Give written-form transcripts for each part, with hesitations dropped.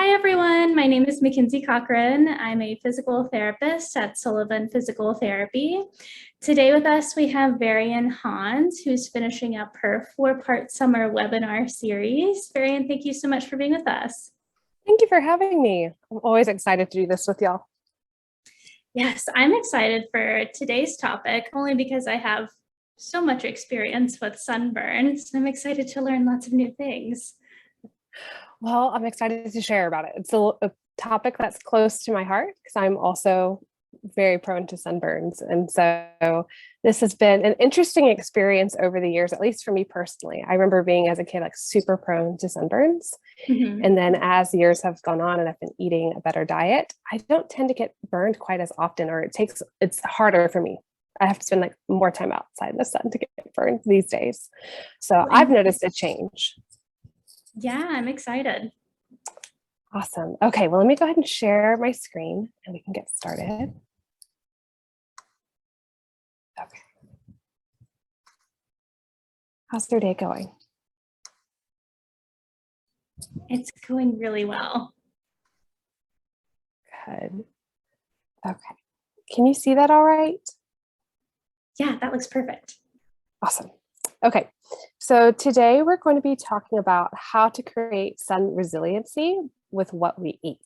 Hi, everyone. My name is Mackenzie Cochran. I'm a physical therapist at Sullivan Physical Therapy. Today with us, we have Varian Hans, who's finishing up her 4-part summer webinar series. Varian, thank you so much for being with us. Thank you for having me. I'm always excited to do this with y'all. Yes, I'm excited for today's topic, only because I have so much experience with sunburns. I'm excited to learn lots of new things. Well, I'm excited to share about it. It's a topic that's close to my heart because I'm also very prone to sunburns. And so this has been an interesting experience over the years, at least for me personally. I remember being as a kid, like super prone to sunburns. And then as years have gone on and I've been eating a better diet, I don't tend to get burned quite as often, or it's harder for me. I have to spend like more time outside in the sun to get burned these days. So I've noticed a change. Yeah, I'm excited. Awesome. Okay, well, let me go ahead and share my screen and we can get started. Okay. How's your day going? It's going really well. Good. Okay. Can you see that all right? Yeah, that looks perfect. Awesome. Okay, so today we're going to be talking about how to create sun resiliency with what we eat.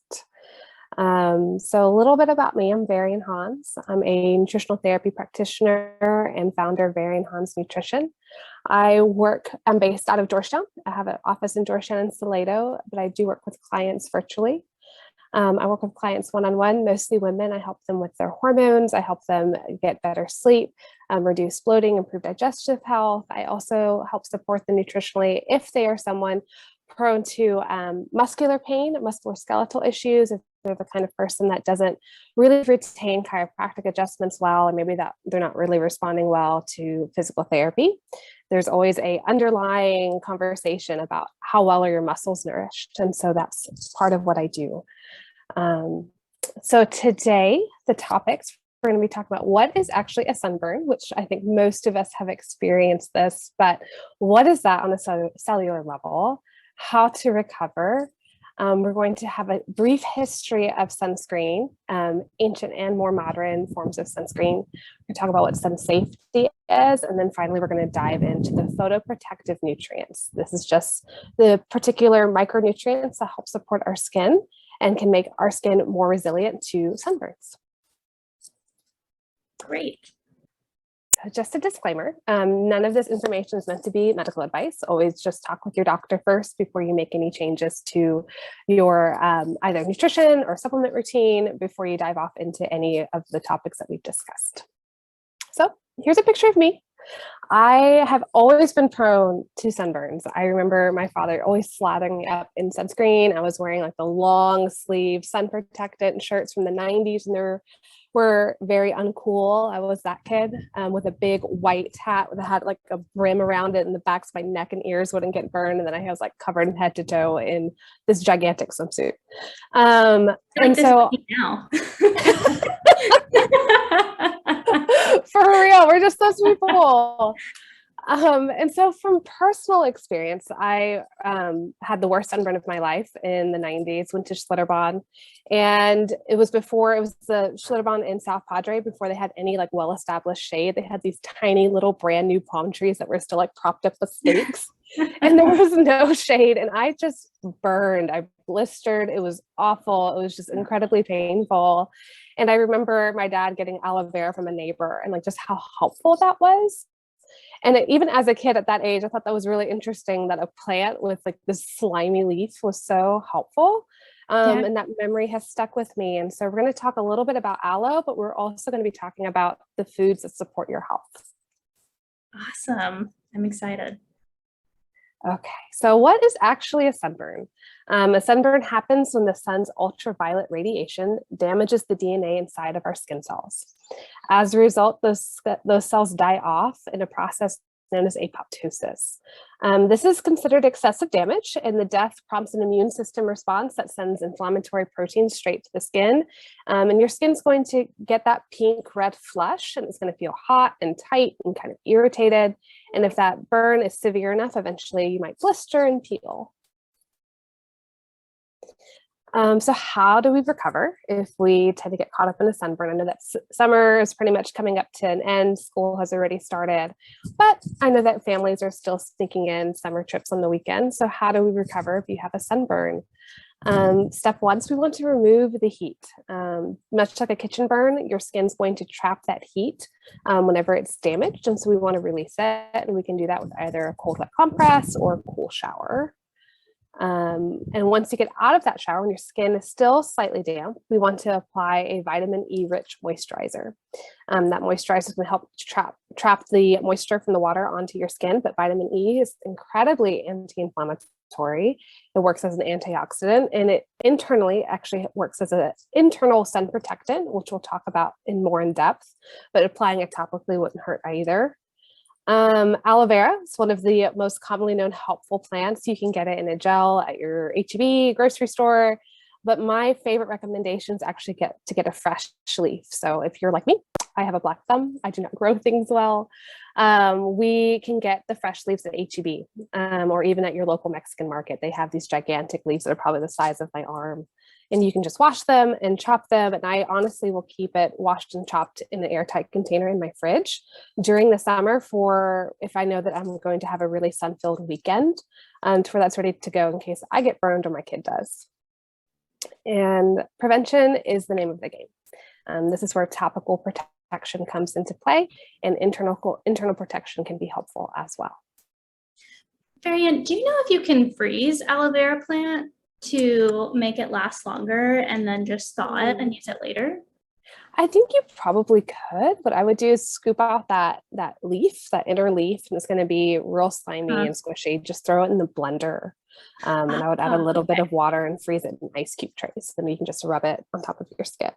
So a little bit about me, I'm Varian Hans. I'm a nutritional therapy practitioner and founder of Varian Hans Nutrition. I'm based out of Georgetown. I have an office in Georgetown and Salado, but I do work with clients virtually. I work with clients one-on-one, mostly women. I help them with their hormones. I help them get better sleep, reduce bloating, improve digestive health. I also help support them nutritionally if they are someone prone to muscular pain, musculoskeletal issues, if they're the kind of person that doesn't really retain chiropractic adjustments well, or maybe that they're not really responding well to physical therapy. There's always a underlying conversation about how well are your muscles nourished. And so that's part of what I do. So today, the topics, we're going to be talking about what is actually a sunburn, which I think most of us have experienced this, but what is that on a cellular level, how to recover. We're going to have a brief history of sunscreen, ancient and more modern forms of sunscreen. We're going to talk about what sun safety is, and then finally we're going to dive into the photoprotective nutrients. This is just the particular micronutrients that help support our skin and can make our skin more resilient to sunburns. Great. Just a disclaimer, none of this information is meant to be medical advice. Always just talk with your doctor first before you make any changes to your either nutrition or supplement routine before you dive off into any of the topics that we've discussed. So here's a picture of me. I have always been prone to sunburns. I remember my father always slathering me up in sunscreen. I was wearing like the long sleeve sun protectant shirts from the 90s, and they were very uncool. I was that kid with a big white hat that had like a brim around it, and the backs of my neck and ears wouldn't get burned. And then I was like covered head to toe in this gigantic swimsuit. And so now. For real, we're just those people. And so from personal experience, I had the worst sunburn of my life in the 90s, went to Schlitterbahn. And it was the Schlitterbahn in South Padre before they had any like well-established shade. They had these tiny little brand new palm trees that were still like propped up with stakes. And there was no shade. And I just burned. I blistered. It was awful. It was just incredibly painful. And I remember my dad getting aloe vera from a neighbor and like just how helpful that was. And even as a kid at that age, I thought that was really interesting that a plant with like this slimy leaf was so helpful. And that memory has stuck with me. And so we're going to talk a little bit about aloe, but we're also going to be talking about the foods that support your health. Awesome. I'm excited. Okay, so what is actually a sunburn? A sunburn happens when the sun's ultraviolet radiation damages the DNA inside of our skin cells. As a result, those cells die off in a process known as apoptosis. This is considered excessive damage, and the death prompts an immune system response that sends inflammatory proteins straight to the skin. And your skin's going to get that pink-red flush, and it's going to feel hot and tight and kind of irritated. And if that burn is severe enough, eventually you might blister and peel. So how do we recover if we tend to get caught up in a sunburn? I know that summer is pretty much coming up to an end. School has already started, but I know that families are still sneaking in summer trips on the weekend. So how do we recover if you have a sunburn? Step one is we want to remove the heat. Much like a kitchen burn, your skin's going to trap that heat whenever it's damaged. And so we want to release it. And we can do that with either a cold wet compress or a cool shower. And once you get out of that shower, when your skin is still slightly damp, we want to apply a vitamin E rich moisturizer. That moisturizer is going to help trap the moisture from the water onto your skin, but vitamin E is incredibly anti-inflammatory. It works as an antioxidant, and it internally actually works as an internal sun protectant, which we'll talk about more in depth, but applying it topically wouldn't hurt either. Aloe vera is one of the most commonly known helpful plants. You can get it in a gel at your HEB grocery store, but my favorite recommendation is actually to get a fresh leaf. So if you're like me, I have a black thumb, I do not grow things well. We can get the fresh leaves at HEB or even at your local Mexican market. They have these gigantic leaves that are probably the size of my arm. And you can just wash them and chop them. And I honestly will keep it washed and chopped in an airtight container in my fridge during the summer for if I know that I'm going to have a really sun-filled weekend, for that's ready to go in case I get burned or my kid does. And prevention is the name of the game. This is where topical protection comes into play, and internal protection can be helpful as well. Varian, do you know if you can freeze aloe vera plant to make it last longer and then just thaw it and use it later? I think you probably could. What I would do is scoop out that leaf, that inner leaf, and it's going to be real slimy and squishy. Just throw it in the blender. And I would add a little bit of water and freeze it in ice cube trays. Then you can just rub it on top of your skin.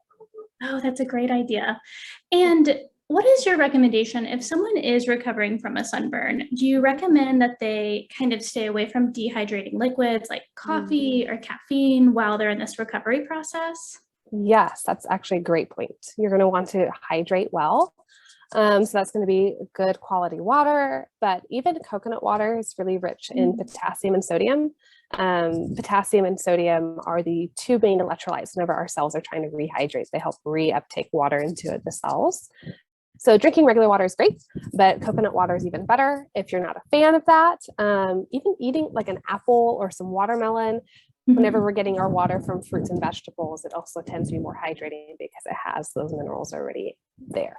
Oh, that's a great idea. And what is your recommendation if someone is recovering from a sunburn? Do you recommend that they kind of stay away from dehydrating liquids like coffee or caffeine while they're in this recovery process? Yes, that's actually a great point. You're going to want to hydrate well. So that's going to be good quality water, but even coconut water is really rich in potassium and sodium. Potassium and sodium are the two main electrolytes whenever our cells are trying to rehydrate. They help reuptake water into the cells. So drinking regular water is great, but coconut water is even better. If you're not a fan of that, even eating like an apple or some watermelon, whenever we're getting our water from fruits and vegetables, it also tends to be more hydrating because it has those minerals already there.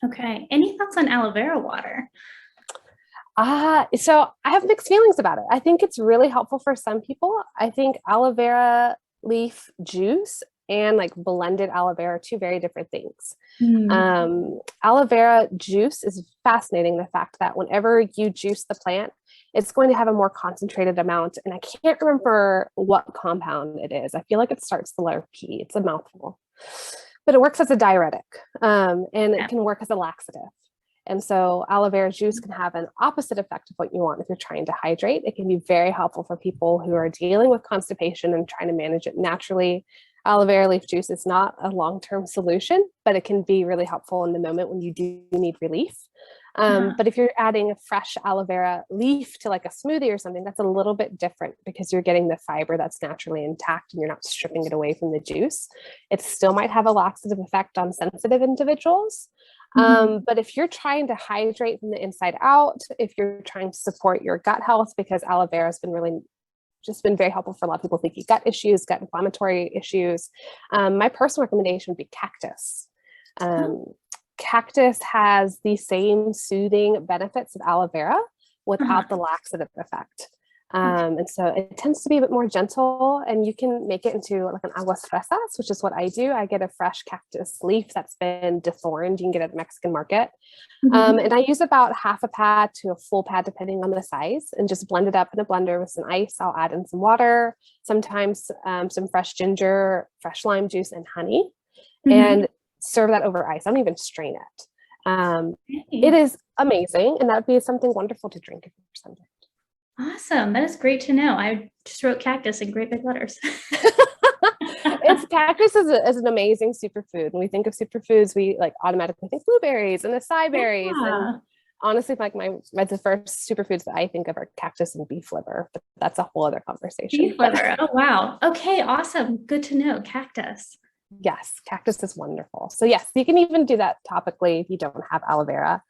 Okay. Any thoughts on aloe vera water? So I have mixed feelings about it. I think it's really helpful for some people. I think aloe vera leaf juice and like blended aloe vera are two very different things. Aloe vera juice is fascinating. The fact that whenever you juice the plant, it's going to have a more concentrated amount. And I can't remember what compound it is. I feel like it starts the letter P. It's a mouthful, but it works as a diuretic and it can work as a laxative. And so aloe vera juice can have an opposite effect of what you want if you're trying to hydrate. It can be very helpful for people who are dealing with constipation and trying to manage it naturally. Aloe vera leaf juice is not a long-term solution, but it can be really helpful in the moment when you do need relief. But if you're adding a fresh aloe vera leaf to like a smoothie or something, that's a little bit different because you're getting the fiber that's naturally intact and you're not stripping it away from the juice. It still might have a laxative effect on sensitive individuals. But if you're trying to hydrate from the inside out, if you're trying to support your gut health, because aloe vera has been very helpful for a lot of people with leaky gut issues, gut inflammatory issues. My personal recommendation would be cactus. Cactus has the same soothing benefits of aloe vera without the laxative effect. And so it tends to be a bit more gentle, and you can make it into like an aguas fresas, which is what I do. I get a fresh cactus leaf that's been dethorned. You can get it at the Mexican market. And I use about half a pad to a full pad, depending on the size, and just blend it up in a blender with some ice. I'll add in some water, sometimes some fresh ginger, fresh lime juice, and honey, and serve that over ice. I don't even strain it. It is amazing, and that'd be something wonderful to drink if you're sunburned. Awesome. That is great to know. I just wrote cactus in great big letters. Cactus is an amazing superfood. When we think of superfoods, we like automatically think blueberries and acai berries. And honestly, like the first superfoods that I think of are cactus and beef liver, but that's a whole other conversation. Beef liver. Oh, wow. Okay, awesome. Good to know. Cactus. Yes, cactus is wonderful. So yes, you can even do that topically if you don't have aloe vera,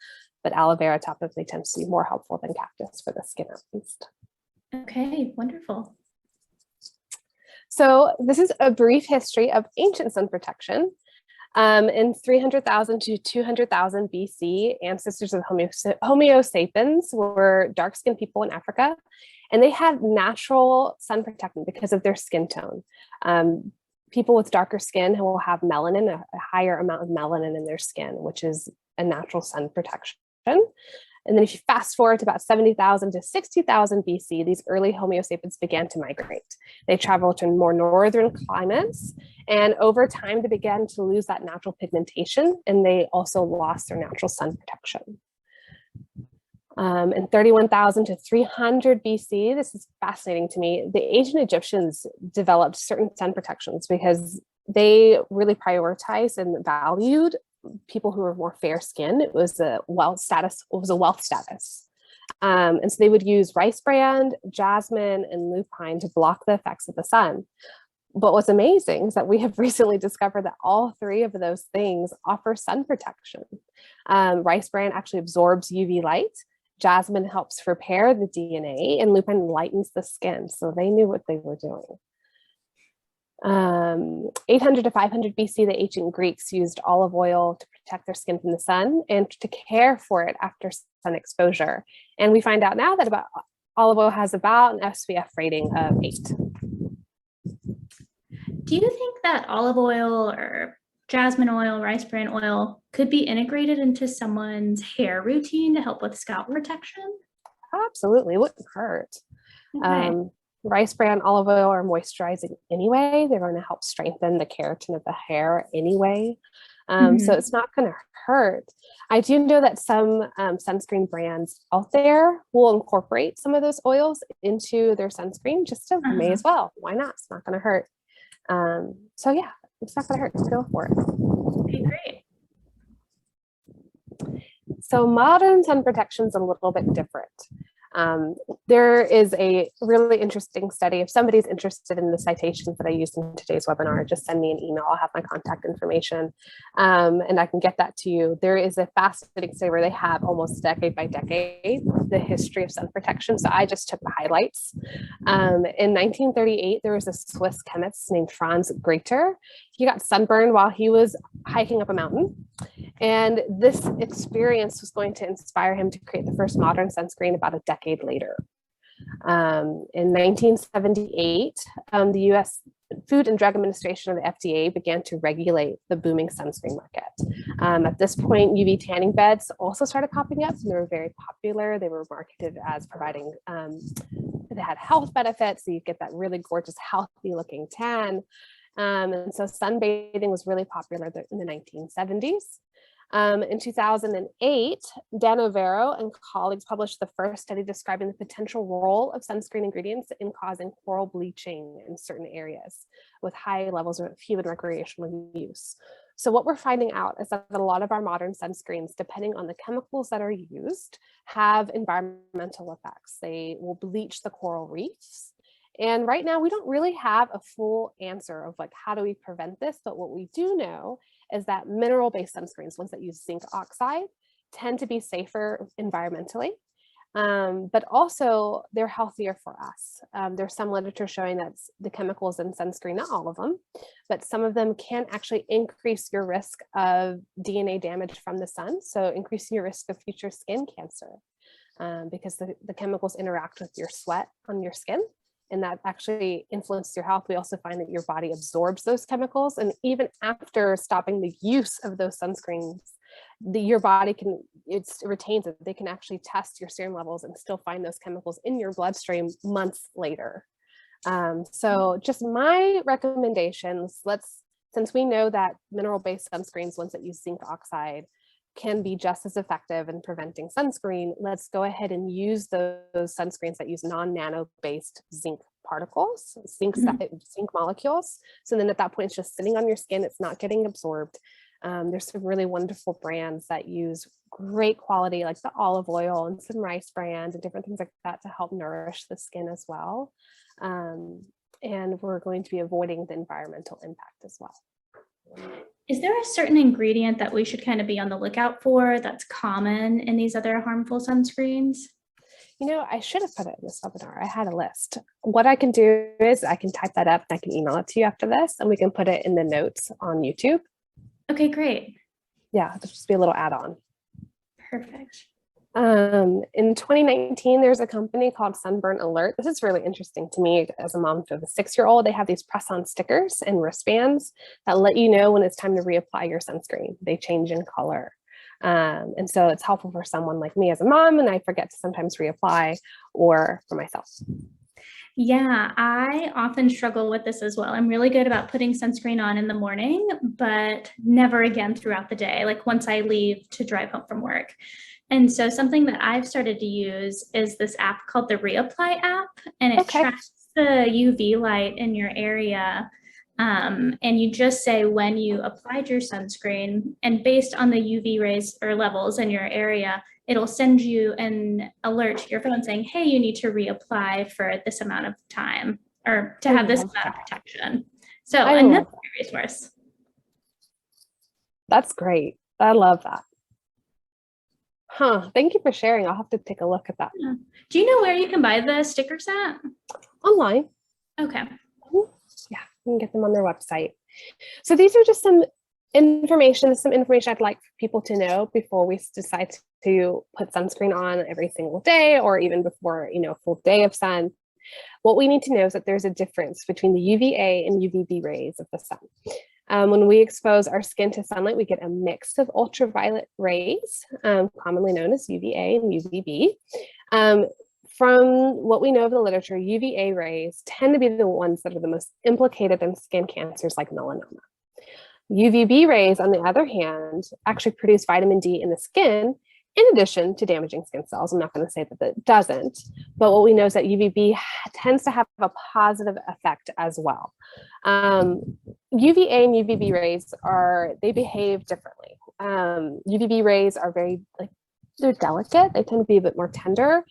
but aloe vera topically tends to be more helpful than cactus for the skin at least. Okay, wonderful. So this is a brief history of ancient sun protection. In 300,000 to 200,000 BC, ancestors of Homo sapiens were dark-skinned people in Africa, and they had natural sun protection because of their skin tone. People with darker skin will have melanin, a higher amount of melanin in their skin, which is a natural sun protection. And then if you fast forward to about 70,000 to 60,000 BC, these early Homo sapiens began to migrate. They traveled to more northern climates, and over time they began to lose that natural pigmentation, and they also lost their natural sun protection. In 31,000 to 300 BC, this is fascinating to me, the ancient Egyptians developed certain sun protections because they really prioritized and valued people who were more fair skinned. It was a wealth status. And so they would use rice bran, jasmine, and lupine to block the effects of the sun. But what's amazing is that we have recently discovered that all three of those things offer sun protection. Rice bran actually absorbs UV light. Jasmine helps repair the DNA, and lupine lightens the skin. So they knew what they were doing. 800 to 500 BC, the ancient Greeks used olive oil to protect their skin from the sun and to care for it after sun exposure. And we find out now that olive oil has about an SPF rating of 8. Do you think that olive oil or jasmine oil, rice bran oil could be integrated into someone's hair routine to help with scalp protection? Absolutely, wouldn't hurt. Okay. Rice bran, olive oil are moisturizing anyway. They're going to help strengthen the keratin of the hair anyway. So it's not going to hurt. I do know that some sunscreen brands out there will incorporate some of those oils into their sunscreen, just to may as well. Why not? It's not going to hurt. So yeah, it's not going to hurt. Go for it. Okay, great. So modern sun protection is a little bit different. There is a really interesting study. If somebody's interested in the citations that I used in today's webinar, just send me an email. I'll have my contact information, and I can get that to you. There is a fascinating study where they have almost decade by decade the history of sun protection. So I just took the highlights. In 1938, there was a Swiss chemist named Franz Gruyter. He got sunburned while he was hiking up a mountain. And this experience was going to inspire him to create the first modern sunscreen about a decade later. In 1978, the US Food and Drug Administration, or the FDA, began to regulate the booming sunscreen market. At this point, UV tanning beds also started popping up, and they were very popular. They were marketed as providing, they had health benefits, so you get that really gorgeous, healthy looking tan. And so sunbathing was really popular in the 1970s. In 2008, Dan Overo and colleagues published the first study describing the potential role of sunscreen ingredients in causing coral bleaching in certain areas with high levels of human recreational use. So what we're finding out is that a lot of our modern sunscreens, depending on the chemicals that are used, have environmental effects. They will bleach the coral reefs. And right now, we don't really have a full answer of like, how do we prevent this? But what we do know is that mineral-based sunscreens, ones that use zinc oxide, tend to be safer environmentally, but also they're healthier for us. There's some literature showing that the chemicals in sunscreen, not all of them, but some of them can actually increase your risk of DNA damage from the sun. So increasing your risk of future skin cancer because the chemicals interact with your sweat on your skin. And that actually influences your health. We also find that your body absorbs those chemicals. And even after stopping the use of those sunscreens, your body retains it. They can actually test your serum levels and still find those chemicals in your bloodstream months later. So just my recommendations, since we know that mineral-based sunscreens, ones that use zinc oxide, can be just as effective in preventing sunscreen, let's go ahead and use those sunscreens that use non-nano based zinc particles, zinc molecules. So then at that point, it's just sitting on your skin, it's not getting absorbed. There's some really wonderful brands that use great quality, like the olive oil and some rice bran and different things like that to help nourish the skin as well. And we're going to be avoiding the environmental impact as well. Is there a certain ingredient that we should kind of be on the lookout for that's common in these other harmful sunscreens? You know, I should have put it in this webinar. I had a list. What I can do is I can type that up and I can email it to you after this, and we can put it in the notes on YouTube. Okay, great. Yeah, it'll just be a little add-on. Perfect. In 2019, there's a company called Sunburn Alert. This is really interesting to me as a mom of a 6-year-old. They have these press-on stickers and wristbands that let you know when it's time to reapply your sunscreen. They change in color. And so it's helpful for someone like me as a mom, and I forget to sometimes reapply, or for myself. Yeah, I often struggle with this as well. I'm really good about putting sunscreen on in the morning, but never again throughout the day, like once I leave to drive home from work. And so something that I've started to use is this app called the Reapply app, and it tracks the UV light in your area. And you just say when you applied your sunscreen, and based on the UV rays or levels in your area, it'll send you an alert to your phone saying, hey, you need to reapply for this amount of time or to have this amount of protection. So another resource. That's great. I love that. Huh. Thank you for sharing. I'll have to take a look at that. Yeah. Do you know where you can buy the stickers at? Online. Okay. Yeah, you can get them on their website. So these are just some information I'd like people to know before we decide to put sunscreen on every single day, or even before, a full day of sun. What we need to know is that there's a difference between the UVA and UVB rays of the sun. When we expose our skin to sunlight, we get a mix of ultraviolet rays, commonly known as UVA and UVB. From what we know of the literature, UVA rays tend to be the ones that are the most implicated in skin cancers like melanoma. UVB rays, on the other hand, actually produce vitamin D in the skin, in addition to damaging skin cells. I'm not going to say that it doesn't, but what we know is that UVB tends to have a positive effect as well. UVA and UVB rays they behave differently. UVB rays are they're delicate. They tend to be a bit more tender.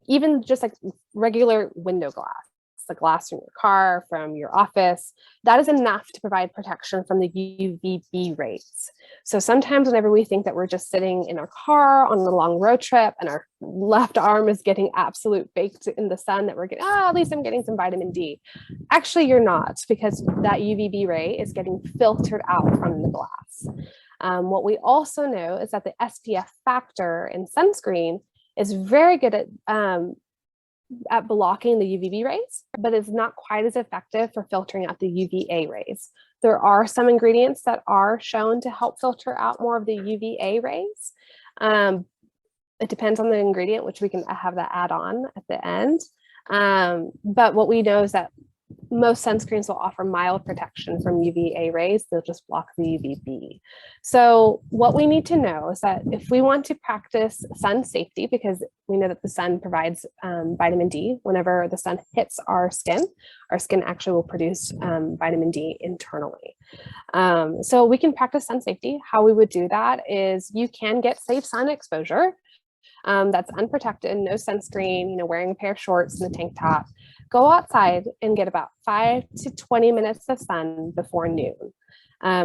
Even just like regular window glass, the glass from your car, from your office, that is enough to provide protection from the UVB rays. So sometimes whenever we think that we're just sitting in our car on a long road trip and our left arm is getting absolute baked in the sun, that we're getting, at least I'm getting some vitamin D. Actually, you're not, because that UVB ray is getting filtered out from the glass. What we also know is that the SPF factor in sunscreen is very good at blocking the UVB rays, but it's not quite as effective for filtering out the UVA rays. There are some ingredients that are shown to help filter out more of the UVA rays. It depends on the ingredient, which we can have that add on at the end. But what we know is that most sunscreens will offer mild protection from UVA rays. They'll just block the UVB. So what we need to know is that if we want to practice sun safety, because we know that the sun provides vitamin D, whenever the sun hits our skin actually will produce vitamin D internally. So we can practice sun safety. How we would do that is you can get safe sun exposure. That's unprotected, no sunscreen, wearing a pair of shorts and a tank top. Go outside and get about 5 to 20 minutes of sun before noon.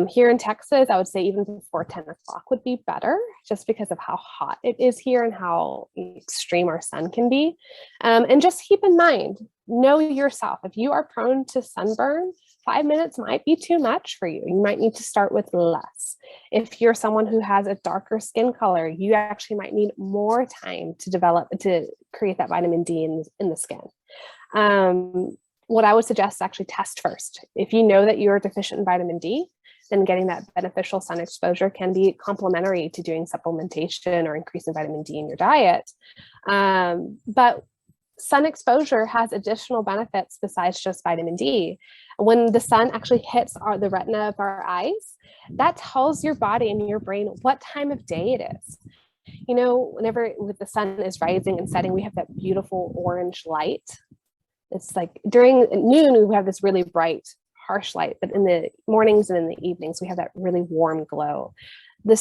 Here in Texas, I would say even before 10 o'clock would be better, just because of how hot it is here and how extreme our sun can be. And just keep in mind, know yourself. If you are prone to sunburn, 5 minutes might be too much for you. You might need to start with less. If you're someone who has a darker skin color, you actually might need more time to create that vitamin D in the skin. What I would suggest is actually test first. If you know that you're deficient in vitamin D, then getting that beneficial sun exposure can be complementary to doing supplementation or increasing vitamin D in your diet. But sun exposure has additional benefits besides just vitamin D. When the sun actually hits the retina of our eyes, that tells your body and your brain what time of day it is. Whenever the sun is rising and setting, we have that beautiful orange light. It's like during noon, we have this really bright, harsh light, but in the mornings and in the evenings, we have that really warm glow. The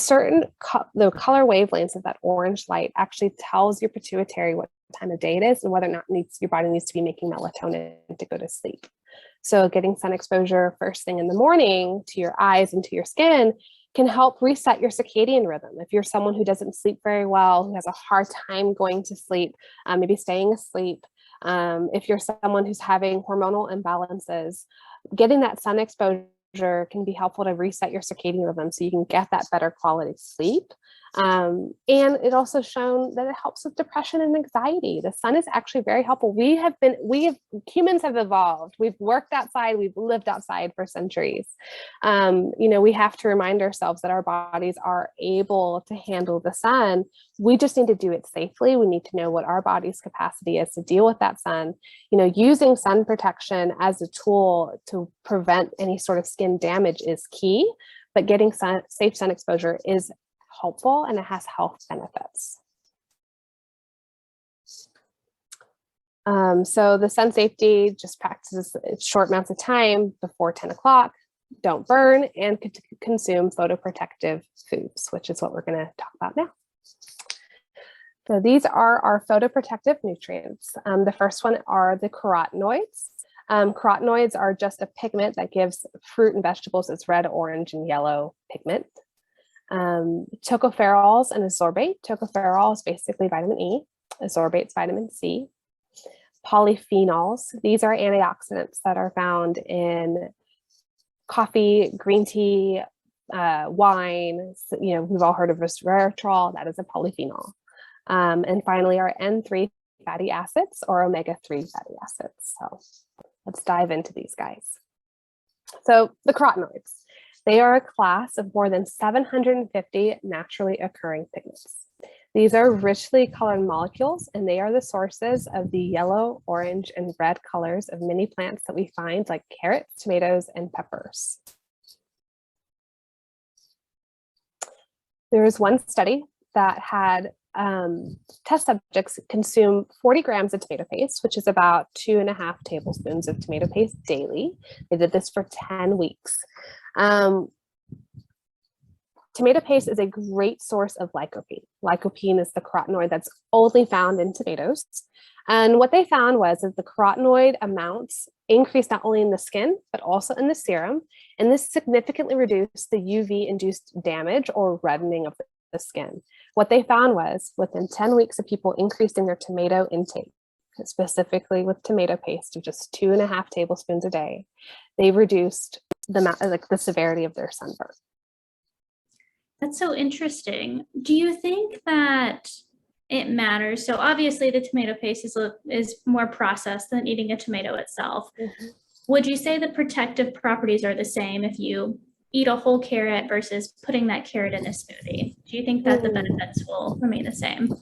the color wavelengths of that orange light actually tells your pituitary what time of day it is and whether or not your body needs to be making melatonin to go to sleep. So getting sun exposure first thing in the morning to your eyes and to your skin can help reset your circadian rhythm. If you're someone who doesn't sleep very well, who has a hard time going to sleep, maybe staying asleep, if you're someone who's having hormonal imbalances, getting that sun exposure can be helpful to reset your circadian rhythm so you can get that better quality sleep. And it also shown that it helps with depression and anxiety. The sun is actually very helpful. Humans have evolved. We've worked outside, we've lived outside for centuries. We have to remind ourselves that our bodies are able to handle the sun. We just need to do it safely. We need to know what our body's capacity is to deal with that sun. Using sun protection as a tool to prevent any sort of skin damage is key, but getting safe sun exposure is helpful and it has health benefits. So the sun safety just practices short amounts of time before 10 o'clock, don't burn, and consume photoprotective foods, which is what we're going to talk about now. So these are our photoprotective nutrients. The first one are the carotenoids. Carotenoids are just a pigment that gives fruit and vegetables its red, orange, and yellow pigment. Tocopherols and ascorbate. Tocopherol is basically vitamin E. Ascorbate is vitamin C. Polyphenols. These are antioxidants that are found in coffee, green tea, wine. We've all heard of resveratrol. That is a polyphenol. And finally, our N3 fatty acids or omega-3 fatty acids. So let's dive into these guys. So the carotenoids. They are a class of more than 750 naturally occurring pigments. These are richly colored molecules, and they are the sources of the yellow, orange, and red colors of many plants that we find, like carrots, tomatoes, and peppers. There was one study that had test subjects consume 40 grams of tomato paste, which is about 2.5 tablespoons of tomato paste daily. They did this for 10 weeks. Tomato paste is a great source of lycopene. Lycopene is the carotenoid that's only found in tomatoes. And what they found was that the carotenoid amounts increased not only in the skin, but also in the serum. And this significantly reduced the UV-induced damage or reddening of the skin. What they found was within 10 weeks of people increasing their tomato intake, specifically with tomato paste of just 2.5 tablespoons a day, they reduced the severity of their sunburn. That's so interesting. Do you think that it matters? So obviously the tomato paste is more processed than eating a tomato itself. Mm-hmm. Would you say the protective properties are the same if you eat a whole carrot versus putting that carrot in a smoothie? Do you think that the benefits will remain the same?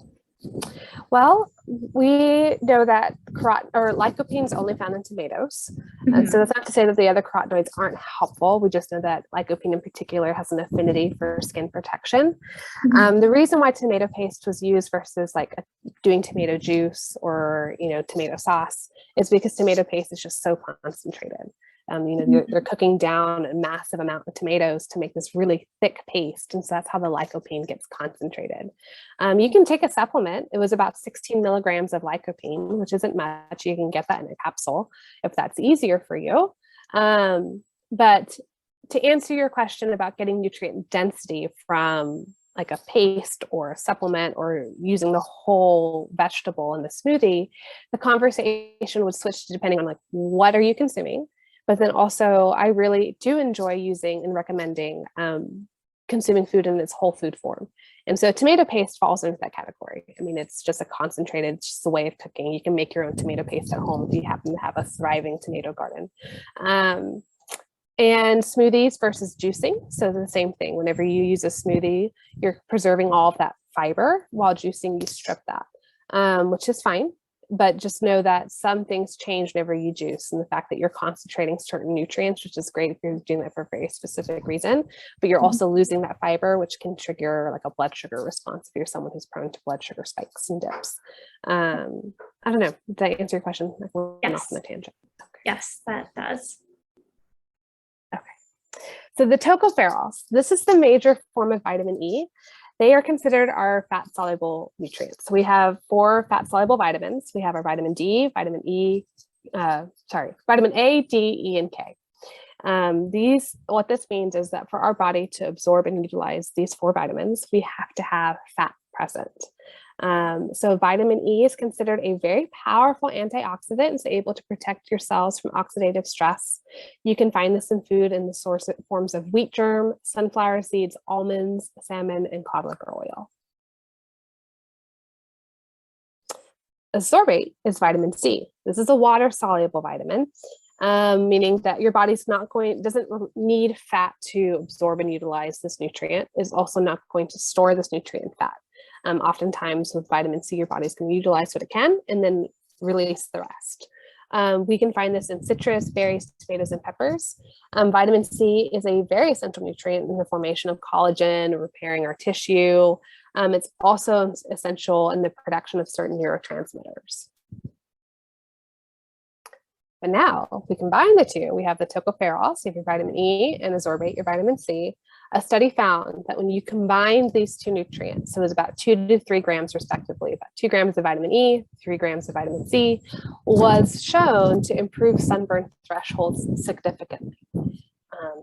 Well, we know that lycopene is only found in tomatoes. Mm-hmm. And so that's not to say that the other carotenoids aren't helpful. We just know that lycopene in particular has an affinity for skin protection. Mm-hmm. The reason why tomato paste was used versus doing tomato juice or tomato sauce is because tomato paste is just so concentrated. They're cooking down a massive amount of tomatoes to make this really thick paste. And so that's how the lycopene gets concentrated. You can take a supplement. It was about 16 milligrams of lycopene, which isn't much. You can get that in a capsule if that's easier for you. But to answer your question about getting nutrient density from like a paste or a supplement or using the whole vegetable in the smoothie, the conversation would switch depending on what are you consuming? But then also, I really do enjoy using and recommending consuming food in its whole food form. And so tomato paste falls into that category. I mean, it's just a concentrated, just a way of cooking. You can make your own tomato paste at home if you happen to have a thriving tomato garden. And smoothies versus juicing. So the same thing, whenever you use a smoothie, you're preserving all of that fiber, while juicing, you strip that, which is fine. But just know that some things change whenever you juice, and the fact that you're concentrating certain nutrients, which is great if you're doing that for a very specific reason, but you're also losing that fiber, which can trigger a blood sugar response if you're someone who's prone to blood sugar spikes and dips. I don't know. Did I answer your question? I went off on a tangent. Okay. Yes, that does. Okay. So the tocopherols, this is the major form of vitamin E. They are considered our fat-soluble nutrients. So we have 4 fat-soluble vitamins. We have our vitamin D, vitamin A, D, E, and K. What this means is that for our body to absorb and utilize these 4 vitamins, we have to have fat present. So vitamin E is considered a very powerful antioxidant. It's able to protect your cells from oxidative stress. You can find this in food in the forms of wheat germ, sunflower seeds, almonds, salmon, and cod liver oil. Ascorbate is vitamin C. This is a water-soluble vitamin, meaning that your body's doesn't need fat to absorb and utilize this nutrient. Is also not going to store this nutrient fat. Oftentimes with vitamin C, your body's going to utilize what it can and then release the rest. We can find this in citrus, berries, tomatoes, and peppers. Vitamin C is a very essential nutrient in the formation of collagen, repairing our tissue. It's also essential in the production of certain neurotransmitters. But now we combine the two. We have the tocopherols, so you have your vitamin E, and ascorbate, your vitamin C. A study found that when you combine these 2 nutrients, so it was about 2 to 3 grams respectively, about 2 grams of vitamin E, 3 grams of vitamin C, was shown to improve sunburn thresholds significantly.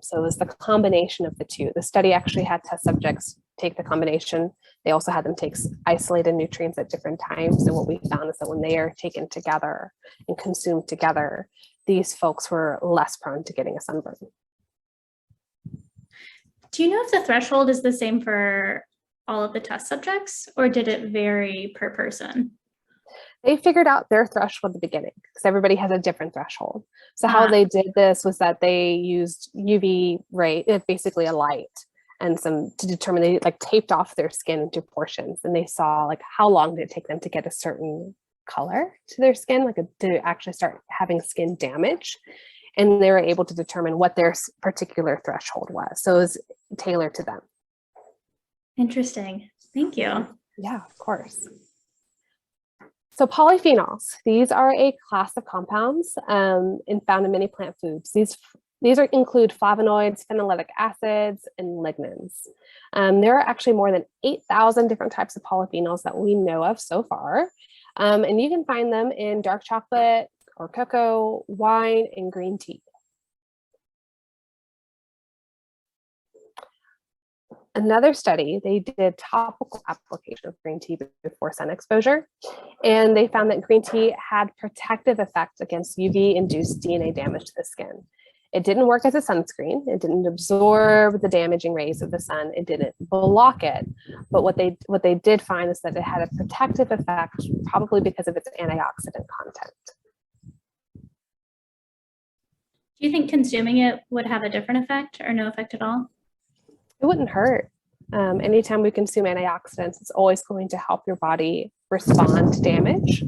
So it was the combination of the 2. The study actually had test subjects take the combination. They also had them take isolated nutrients at different times. And what we found is that when they are taken together and consumed together, these folks were less prone to getting a sunburn. Do you know if the threshold is the same for all of the test subjects, or did it vary per person? They figured out their threshold at the beginning because everybody has a different threshold. So how they did this was that they used UV ray, basically a light, and to determine, they like taped off their skin into portions, and they saw like how long did it take them to get a certain color to their skin, to actually start having skin damage. And they were able to determine what their particular threshold was. So it was tailored to them. Interesting. Thank you. Yeah, of course. So polyphenols, these are a class of compounds found in many plant foods. These include flavonoids, phenylic acids, and lignans. There are actually more than 8,000 different types of polyphenols that we know of so far. And you can find them in dark chocolate or cocoa, wine, and green tea. Another study, they did topical application of green tea before sun exposure, and they found that green tea had protective effects against UV-induced DNA damage to the skin. It didn't work as a sunscreen. It didn't absorb the damaging rays of the sun. It didn't block it. But what they did find is that it had a protective effect, probably because of its antioxidant content. Do you think consuming it would have a different effect or no effect at all? It wouldn't hurt. Anytime we consume antioxidants, it's always going to help your body respond to damage.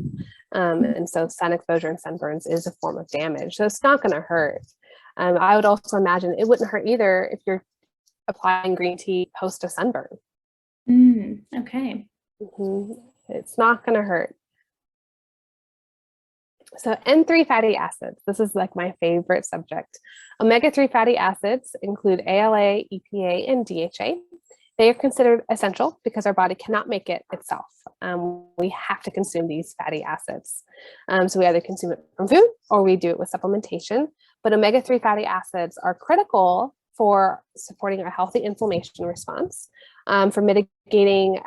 And so sun exposure and sunburns is a form of damage. So it's not going to hurt. I would also imagine it wouldn't hurt either if you're applying green tea post a sunburn. Okay. It's not going to hurt. So N3 fatty acids, this is like my favorite subject. Omega-3 fatty acids include ALA, EPA, and DHA. They are considered essential because our body cannot make it itself. We have to consume these fatty acids. So we either consume it from food or we do it with supplementation. But omega-3 fatty acids are critical for supporting a healthy inflammation response, for mitigating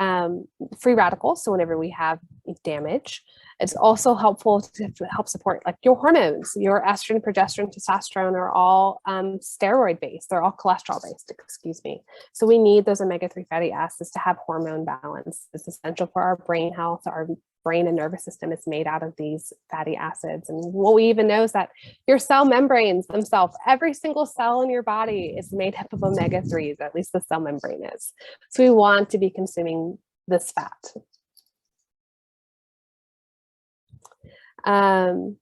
free radicals. So whenever we have damage, it's also helpful to help support like your hormones. Your estrogen, progesterone, testosterone are all steroid based. They're all cholesterol based, excuse me. So we need those omega-3 fatty acids to have hormone balance. It's essential for our brain health. Our brain and nervous system is made out of these fatty acids. And what we even know is that your cell membranes themselves, every single cell in your body is made up of omega-3s, at least the cell membrane is. So we want to be consuming this fat. In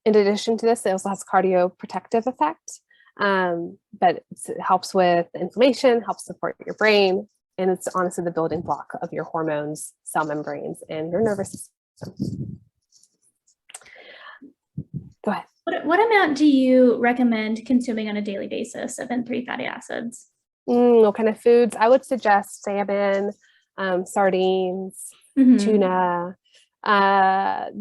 addition to this, it also has cardioprotective effect, but it helps with inflammation, helps support your brain, and it's honestly the building block of your hormones, cell membranes, and your nervous system. Go ahead. What amount do you recommend consuming on a daily basis of N3 fatty acids? What kind of foods? I would suggest salmon, sardines, Hmm. tuna. That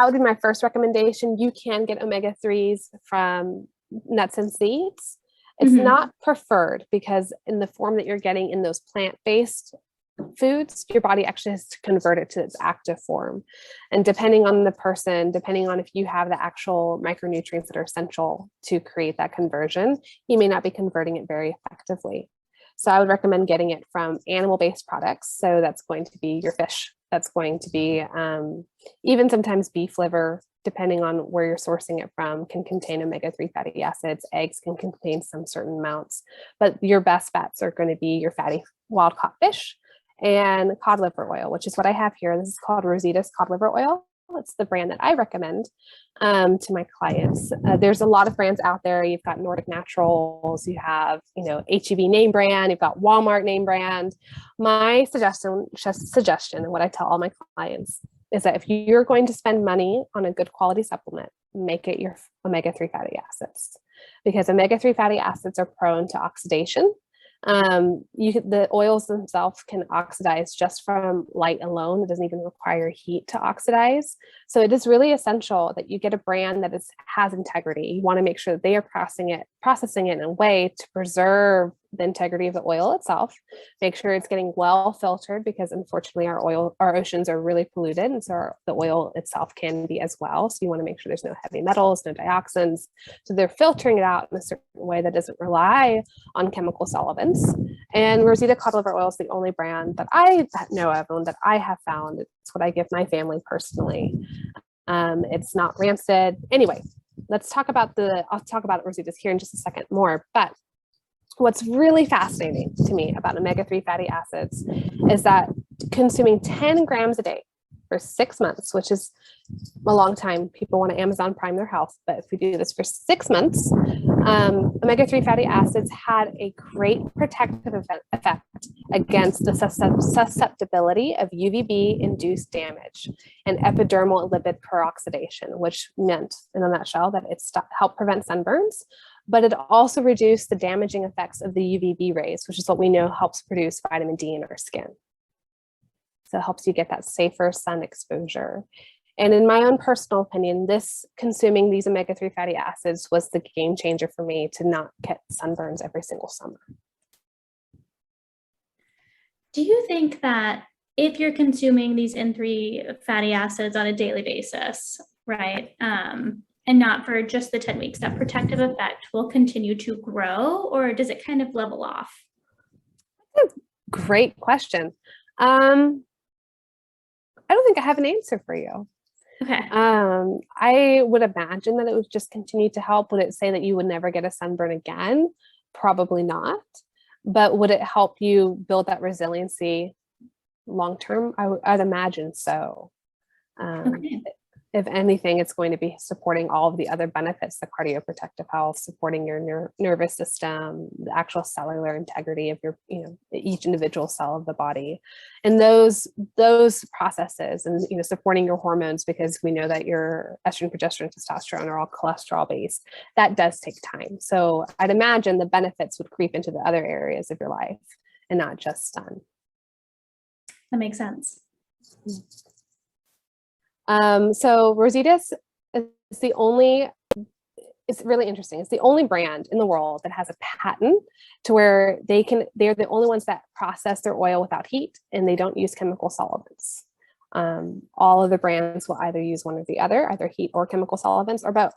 would be my first recommendation. You can get omega-3s from nuts and seeds. It's Hmm. not preferred because in the form that you're getting in those plant-based foods, your body actually has to convert it to its active form. And depending on the person, depending on if you have the actual micronutrients that are essential to create that conversion, you may not be converting it very effectively. So I would recommend getting it from animal-based products. So that's going to be your fish. That's going to be even sometimes beef liver, depending on where you're sourcing it from, can contain omega-3 fatty acids. Eggs can contain some certain amounts, but your best bets are going to be your fatty wild-caught fish and cod liver oil, which is what I have here. This is called Rosita's cod liver oil. It's the brand that I recommend to my clients. There's a lot of brands out there. You've got Nordic Naturals, you have, HEB name brand, you've got Walmart name brand. My suggestion, and what I tell all my clients is that if you're going to spend money on a good quality supplement, make it your omega-3 fatty acids, because omega-3 fatty acids are prone to oxidation. The oils themselves can oxidize just from light alone. It doesn't even require heat to oxidize. So it is really essential that you get a brand that has integrity. You want to make sure that they are processing it in a way to preserve the integrity of the oil itself. Make sure it's getting well filtered, because unfortunately our oceans are really polluted, and so the oil itself can be as well. So you want to make sure there's no heavy metals, no dioxins. So they're filtering it out in a certain way that doesn't rely on chemical solvents. And Rosita cod liver oil is the only brand that I know of and that I have found. It's what I give my family personally. It's not rancid. Anyway, I'll talk about Rosita's here in just a second more. But what's really fascinating to me about omega-3 fatty acids is that consuming 10 grams a day for 6 months, which is a long time. People want to Amazon Prime their health, but if we do this for 6 months, omega-3 fatty acids had a great protective effect against the susceptibility of UVB-induced damage and epidermal lipid peroxidation, which meant, in a nutshell, that it helped prevent sunburns, but it also reduced the damaging effects of the UVB rays, which is what we know helps produce vitamin D in our skin. So it helps you get that safer sun exposure. And in my own personal opinion, consuming these omega-3 fatty acids was the game changer for me to not get sunburns every single summer. Do you think that if you're consuming these N3 fatty acids on a daily basis, right, and not for just the 10 weeks, that protective effect will continue to grow, or does it kind of level off? Great question. I don't think I have an answer for you. Okay. I would imagine that it would just continue to help. Would it say that you would never get a sunburn again? Probably not. But would it help you build that resiliency long term? I'd imagine so. Okay. If anything, it's going to be supporting all of the other benefits, the cardioprotective health, supporting your nervous system, the actual cellular integrity of your, each individual cell of the body. And those processes, and, supporting your hormones, because we know that your estrogen, progesterone, testosterone are all cholesterol based. That does take time. So I'd imagine the benefits would creep into the other areas of your life and not just sun. That makes sense. So Rosita's is it's really interesting. It's the only brand in the world that has a patent to where they're the only ones that process their oil without heat, and they don't use chemical solvents. All of the brands will either use one or the other, either heat or chemical solvents, or both.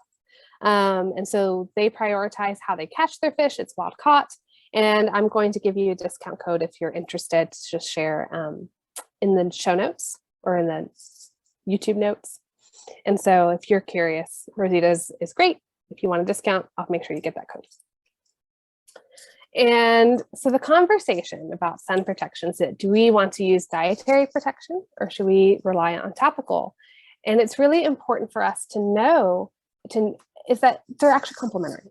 And so they prioritize how they catch their fish. It's wild caught. And I'm going to give you a discount code if you're interested to just share in the show notes or in the YouTube notes. And so if you're curious, Rosita's is great. If you want a discount, I'll make sure you get that code. And so the conversation about sun protection is, do we want to use dietary protection, or should we rely on topical? And it's really important for us to know is that they're actually complementary.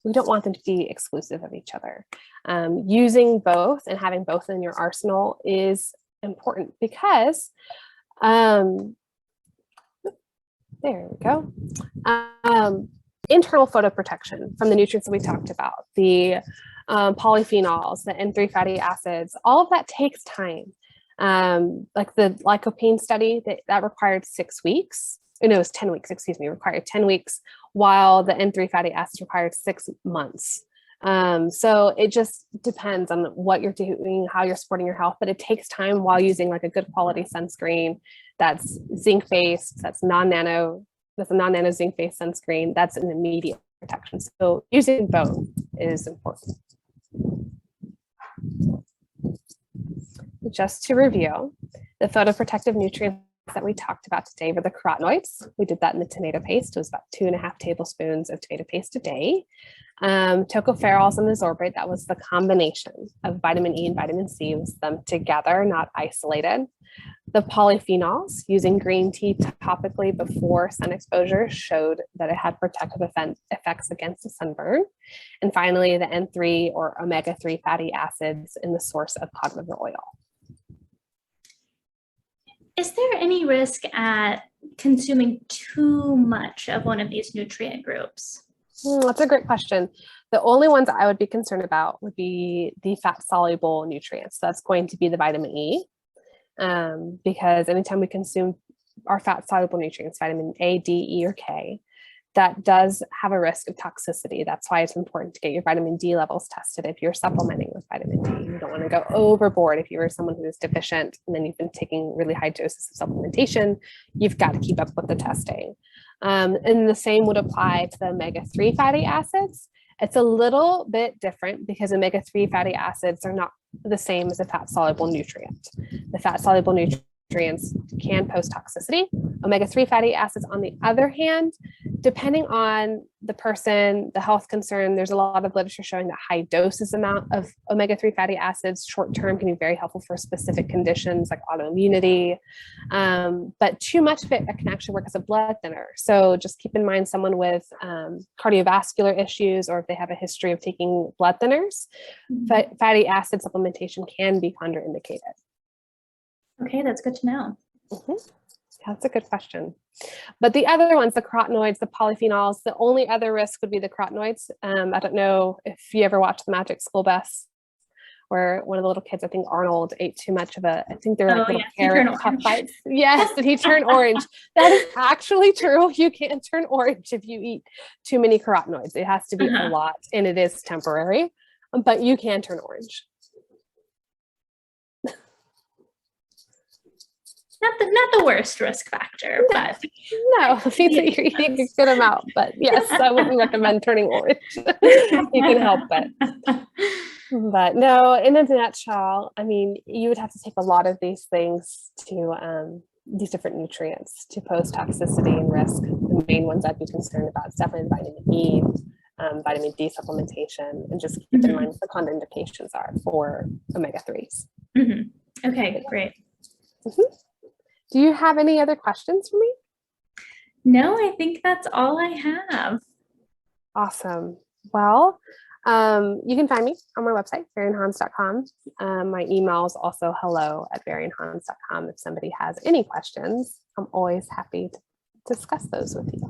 We don't want them to be exclusive of each other. Using both and having both in your arsenal is important, because There we go. Internal photoprotection from the nutrients that we talked about, the polyphenols, the N3 fatty acids, all of that takes time. Like the lycopene study that required 6 weeks. No, it was 10 weeks, excuse me, required 10 weeks, while the N3 fatty acids required 6 months. So it just depends on what you're doing, how you're supporting your health, but it takes time while using like a good quality sunscreen that's zinc based, that's a non-nano zinc based sunscreen, that's an immediate protection. So using both is important. Just to review, the photoprotective nutrients that we talked about today were the carotenoids. We did that in the tomato paste. It was about 2.5 tablespoons of tomato paste a day. Tocopherols and the that was the combination of vitamin E and vitamin C. It was them together, not isolated. The polyphenols, using green tea topically before sun exposure, showed that it had protective effects against the sunburn. And finally, the N3 or omega-3 fatty acids in the source of cod liver oil. Is there any risk at consuming too much of one of these nutrient groups? That's a great question. The only ones I would be concerned about would be the fat-soluble nutrients. That's going to be the vitamin E, because anytime we consume our fat-soluble nutrients, vitamin A, D, E, or K, that does have a risk of toxicity. That's why it's important to get your vitamin D levels tested if you're supplementing with vitamin D. You don't want to go overboard if you're someone who is deficient and then you've been taking really high doses of supplementation. You've got to keep up with the testing. And the same would apply to the omega-3 fatty acids. It's a little bit different because omega-3 fatty acids are not the same as a fat-soluble nutrient. The fat-soluble nutrients can pose toxicity. Omega-3 fatty acids, on the other hand, depending on the person, the health concern, there's a lot of literature showing that high doses amount of omega-3 fatty acids short-term can be very helpful for specific conditions like autoimmunity. But too much of it can actually work as a blood thinner. So just keep in mind someone with cardiovascular issues, or if they have a history of taking blood thinners, fatty acid supplementation can be contraindicated. Okay, that's good to know. That's a good question. But the other ones, the carotenoids, the polyphenols, the only other risk would be the carotenoids. I don't know if you ever watched the Magic School Bus, where one of the little kids, I think Arnold, ate too much of I think they're like little carrot puff bites. Yes, and he turned orange. That is actually true. You can turn orange if you eat too many carotenoids. It has to be a lot, and it is temporary, but you can turn orange. Not the worst risk factor, but no, it means that you're eating a good amount. But yes, I wouldn't recommend turning orange. You can help it. But no, in a nutshell, I mean, you would have to take a lot of these things to these different nutrients to pose toxicity and risk. The main ones I'd be concerned about is definitely vitamin E, vitamin D supplementation, and just keep in mind what the contraindications are for omega-3s. Okay, great. Do you have any other questions for me? No, I think that's all I have. Awesome. Well, you can find me on my website, varianhans.com. My email is also hello@varianhans.com. If somebody has any questions, I'm always happy to discuss those with you.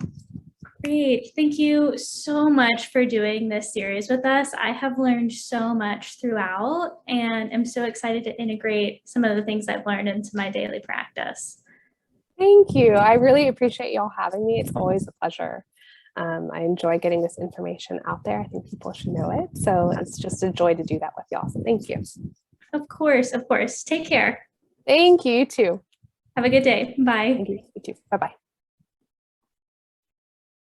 Great. Thank you so much for doing this series with us. I have learned so much throughout, and I'm so excited to integrate some of the things I've learned into my daily practice. Thank you. I really appreciate y'all having me. It's always a pleasure. I enjoy getting this information out there. I think people should know it. So it's just a joy to do that with y'all. So thank you. Of course, of course. Take care. Thank you, too. Have a good day. Bye. Thank you. You too. Bye-bye.